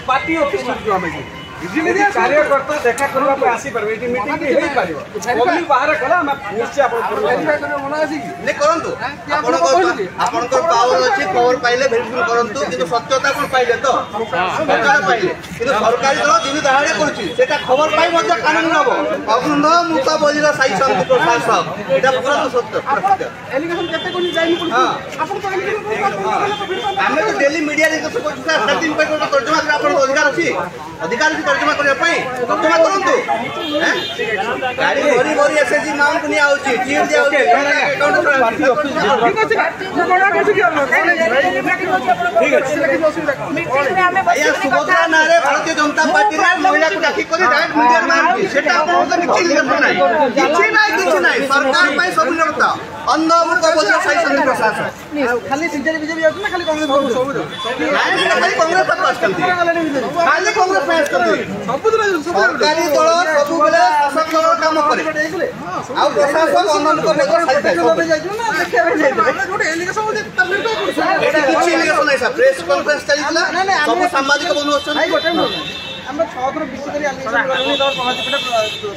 party office कार्यकर्ता देखा करने आसी पारे मीटिंग पब्लिक बाहर कला निश्चय पावर अच्छी खबर पाइले भेरिफिकेशन करंतु किंतु सत्यता कोन पाइले तो सरकार पाइले किंतु सरकारी दल दिन दहाड़े करछि सेटा खबर पाइ मध्य कानून नबो अग्रंथ मुका बोलिला साई समिति प्रशासक एटा पूरा तो सत्य एलिगेशन केते कोनी जाइनि पुलिस आपण तो एलिगेशन हमें तो डेली मीडिया रे तो कोछि सारा दिन पे तर्जुमा कर आपण अधिकार तर्जुमा करने तर्जुमा करंतु गाड़ी भरी भरी एसएसजी माउंट को नहीं आउची जीएम दिया होची अकाउंट ठीक अछि कोना कोछि कि ठीक अछि मीटिंग में हमें या सुभद्रा नारे भारतीय जनता पार्टी रे महिला को डाकी करी डायरेक्ट मीडिया में आउची सेटा आपण तो निश्चित लिखत नाही किछि नाही सरकार पई सब लड़ता अंध मुख बोलरा साई संघ प्रशासन खाली बीजेपी आउची ना खाली कांग्रेस सब नाही खाली कांग्रेस तक पास करती खाली कांग्रेस पास करती सरकारी दल सब बेले शासक दल काम करे आ प्रशासन अनंत को लेकर साइड सब जाइछो ना देखिया रे गोटे एलिगेशन होते तब तो एटा किछि एलिगेशन नाही सा प्रेस कॉन्फ्रेंस चलितला सब सामाजिक बंधु अछन हम 6 दिन विशेष करी एलिगेशन करनी तो समाज पे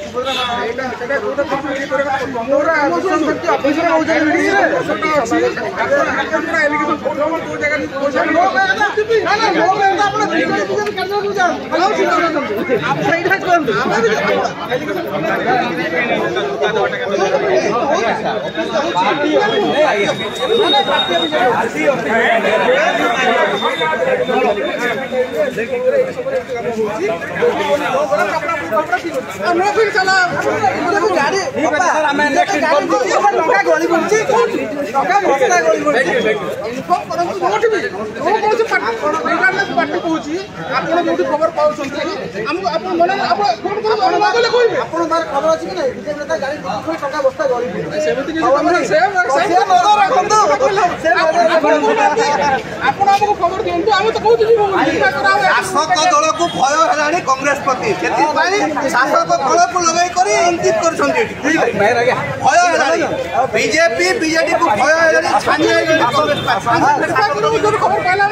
सुभद्रा ना एटा सेटा गोटे कंप्लीट करे मोरा अनुसंधान शक्ति ऑफिसर हो जाय मीटिंग रे सेटा अछि आपण पूरा एलिगेशन फोटो को जगह नि पोषण हो ना ना लोग ना आपण बीजेपी करने को जान आप साइड हट कर दो खबर पाँच खबर अच्छी कि टका बस्ता खबर दिखाते शासक दल को भय है कांग्रेस प्रति शासक दल को लगे इंगित कर भय बीजेपी बीजेडी को भय खबर पाइला